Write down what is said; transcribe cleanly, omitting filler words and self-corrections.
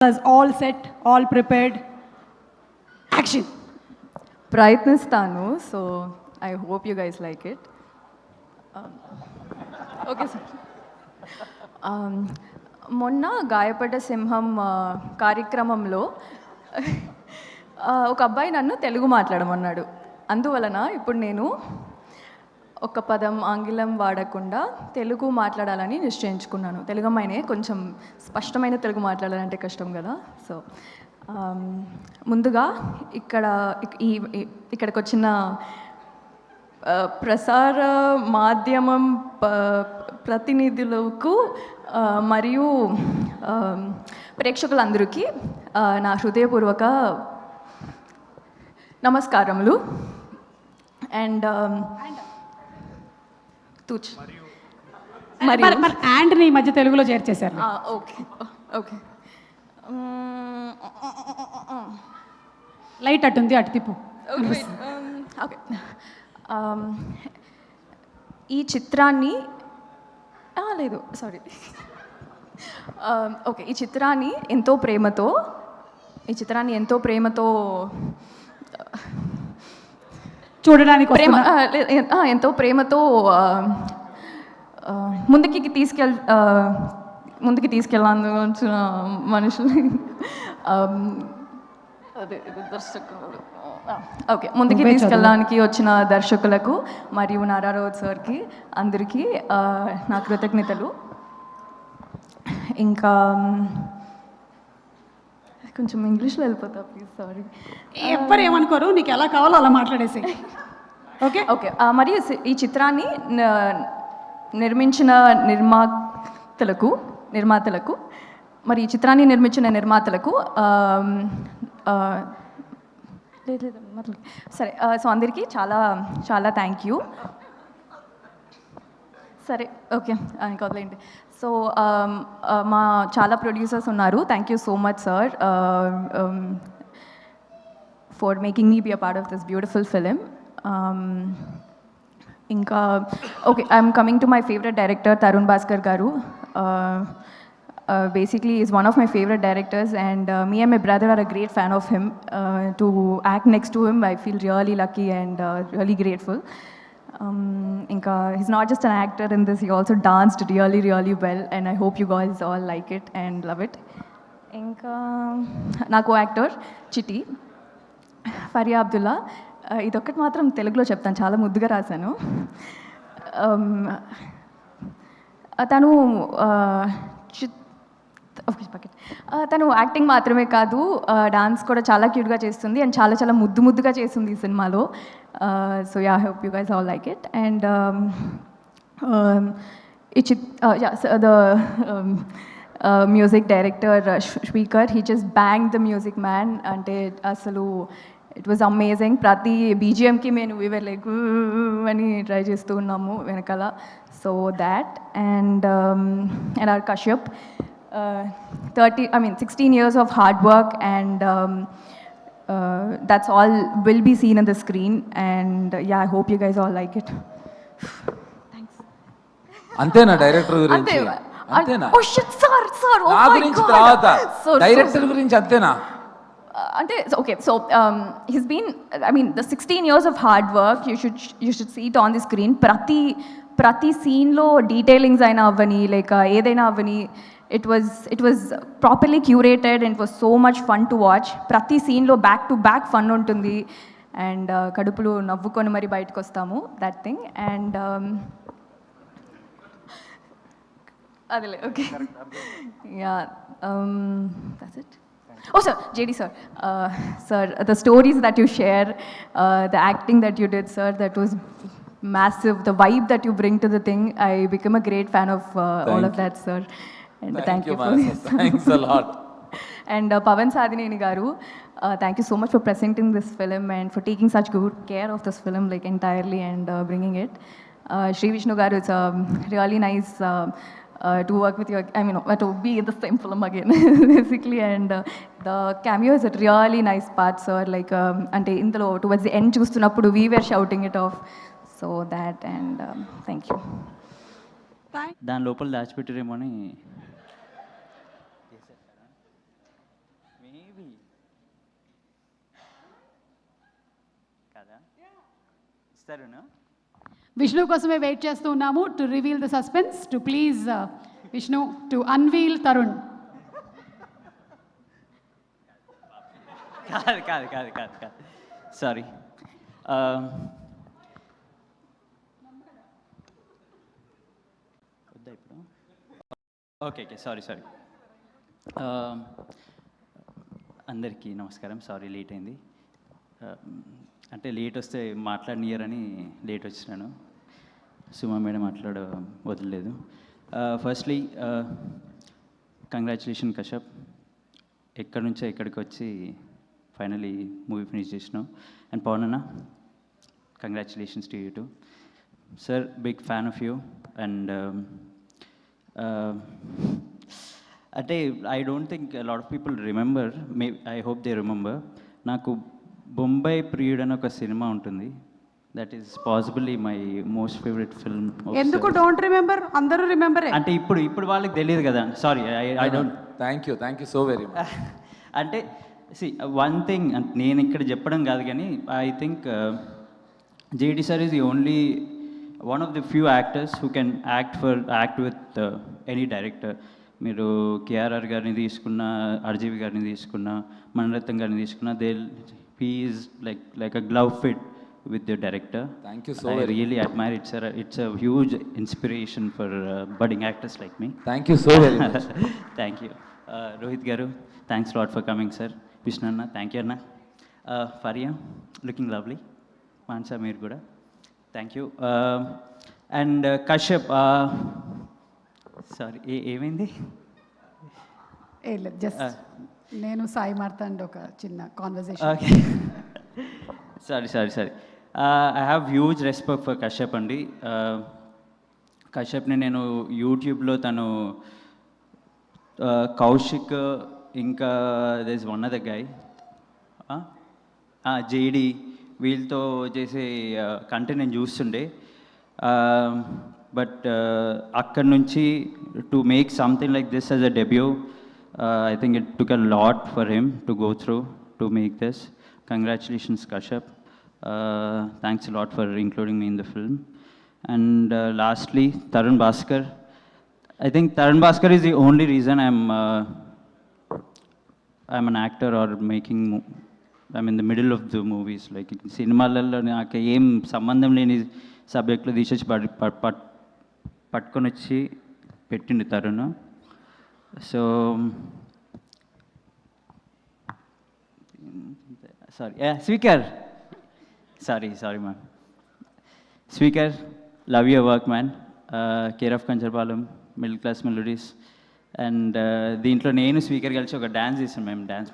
All set, all prepared. Action. ప్రయత్నిస్తాను. So I hope you guys like it. Okay sir. మొన్న గాయపడ్డ సింహం కార్యక్రమంలో ఒక అబ్బాయి నన్ను తెలుగు మాట్లాడమన్నాడు. అందువలన ఇప్పుడు నేను ఒక పదం ఆంగ్లం వాడకుండా తెలుగు మాట్లాడాలని నిశ్చయించుకున్నాను. తెలుగు అమ్మాయినే, కొంచెం స్పష్టమైన తెలుగు మాట్లాడాలంటే కష్టం కదా. సో ముందుగా ఇక్కడికి వచ్చిన ప్రసార మాధ్యమం ప్రతినిధులకు మరియు ప్రేక్షకులందరికీ నా హృదయపూర్వక నమస్కారములు. అండ్ అండ్ ఈ మధ్య తెలుగులో చేర్చేశారు. Okay okay. లైట్ అటుంది, అటు తిప్పు. ఓకే. ఈ చిత్రాన్ని లేదు సారీ ఓకే ఈ చిత్రాన్ని ఎంతో ప్రేమతో చూడడానికి ఎంతో ప్రేమతో ముందుకి తీసుకెళ్ళాను మనుషులు అదే దర్శకులు ఓకే ముందుకి తీసుకెళ్ళడానికి వచ్చిన దర్శకులకు మరియు నారారోజ్ సార్కి అందరికీ నా కృతజ్ఞతలు. ఇంకా కొంచెం ఇంగ్లీష్లో వెళ్ళిపోతా ప్లీజ్, సారీ. ఎవ్వరు ఏమనుకోరు, నీకు ఎలా కావాలో అలా మాట్లాడేసి. Okay okay. మరియు ఈ చిత్రాన్ని నిర్మించిన నిర్మాతలకు మరి ఈ చిత్రాన్ని నిర్మించిన నిర్మాతలకు సరే సో అందరికీ చాలా చాలా థ్యాంక్ యూ. సరే ఓకే ఇంకా వదిలేండి. సో మా చాలా ప్రొడ్యూసర్స్ ఉన్నారు. Thank you so much sir for making me be a part of this beautiful film. ఇంకా okay I'm coming to my favourite director Tarun Bhaskar garu. Basically is one of my favorite directors, and me and my brother are a great fan of him. To act next to him I feel really lucky and really grateful. Inka he's not just an actor in this, he also danced really well, and I hope you guys all like it and love it. Inka na co-actor Chitti Faria Abdullah. ఇదొక్కటి మాత్రం తెలుగులో చెప్తాను, చాలా ముద్దుగా రాశాను. తను తను acting మాత్రమే కాదు, డాన్స్ కూడా చాలా క్యూట్గా చేస్తుంది అండ్ చాలా ముద్దుగా చేస్తుంది ఈ సినిమాలో. So yeah I hope you guys all like it. And the music director speaker, he just bang the music man. అంటే అసలు ఇట్ వాజ్ అమేజింగ్. ప్రతి బీజిఎంకి మేము వీవర్ లైక్ అని ట్రై చేస్తూ ఉన్నాము వెనకాల. So that and R Kashyap, 16 years of hard work, and that's all will be seen on the screen, and yeah, I hope you guys all like it. Thanks. అంతేనా director గురించి? అంతేనా? Oh shit sir, oh నా my గురించి god. తర్వాత director గురించి అంతేనా? అంటే okay, so he's been, I mean the 16 years of hard work, you should see it on the screen. ప్రతి సీన్లో డీటెయిలింగ్స్ అయినా అవ్వని లేక ఏదైనా అవ్వని, it was properly curated and it was so much fun to watch. ప్రతి సీన్లో back to back fun ఉంటుంది అండ్ కడుపులు నవ్వుకొని మరి బయటకు వస్తాము, దట్ థింగ్. అండ్ అదేలే okay yeah that's it. Oh sir, JD sir, sir, the stories that you share, the acting that you did sir, that was massive. The vibe that you bring to the thing, I become a great fan of all of that sir, and thank you for this. Thanks a lot. And Pavan Sadineni garu, thank you so much for presenting this film and for taking such good care of this film like entirely and bringing it. Sri Vishnu garu, it's really nice to work with you, I mean to be in the same film again basically, and the cameo is a really nice part sir, like ante indalo towards the end chustunappudu we were shouting it off, so that, and thank you. దాని లోపల దాచిపెట్టారేమో అని ఇస్తారును విష్ణు కోసమే wait చేస్తూ ఉన్నాము to reveal the suspense to please Vishnu to unveil Tarun. కాదు sorry. వద్దా ఇప్పుడు? Okay sorry. అందరికీ నమస్కారం. సారీ లేట్ అయింది. అంటే లేట్ వస్తే మాట్లాడనియరని లేట్ వచ్చినాను. సుమా మేడం మాట్లాడ వదలలేదు. ఫస్ట్లీ కంగ్రాచులేషన్ కశ్యప్, ఎక్కడి నుంచో ఎక్కడికి వచ్చి ఫైనలీ మూవీ ఫినిష్ చేసినావు. అండ్ పవన్ అన్న, congratulations to you too. Sir, big fan of you. And అంటే I don't think lot of people remember, I hope they remember, నాకు బొంబాయి ప్రియుడ్ అని ఒక సినిమా ఉంటుంది. That is possibly my most favourite film. ఎందుకు don't remember? అందరూ రిమెంబరే. అంటే ఇప్పుడు వాళ్ళకి తెలియదు కదా. Sorry, I don't. Thank you so very much. అంటే వన్ థింగ్, నేను ఇక్కడ చెప్పడం కాదు కానీ I think JD sir is the only one of the few actors who can act with any director. మీరు కేఆర్ఆర్ గారిని తీసుకున్న, ఆర్జీవి గారిని తీసుకున్న, మణిరత్నం గారిని తీసుకున్న, he is like a glove fit with the director. Thank you so I very really admire it, sir. It's a huge inspiration for budding actors like me. Thank you so very much. Thank you. Rohit garu, thanks a lot for coming, sir. Vishnu anna, thank you anna. Faria, looking lovely. Mansa meer kuda, thank you. And Kashyap, sorry, ఏమైంది? Just నేను సాయి మార్తాండ్ ఒక చిన్న conversation. Okay, sorry. I have huge respect for Kashyap అండి. కశ్యప్ని నేను యూట్యూబ్లో తను కౌశిక్, ఇంకా this is one other guy, JD, వీళ్ళతో చేసే కంటెంట్ నేను చూస్తుండే. బట్ అక్కడి నుంచి to make something like this as a debut, I think it took a lot for him to go through to make this. Congratulations, Kashyap. Thanks a lot for including me in the film. And lastly, Tarun Bhaskar. I think Tarun Bhaskar is the only reason I'm an actor or I'm in the middle of the movies. Like సినిమాలలో నాకు ఏం సంబంధం లేని సబ్జెక్టులు తీసేసి పట్టుకొని వచ్చి పెట్టిండు Tarun. So speaker, sorry ma'am. Speaker, love your work man. Care of Kancharapalem, middle class melodies. And దీంట్లో నేను స్పీకర్ కలిసి ఒక డ్యాన్స్ చేసాను మేము. డ్యాన్స్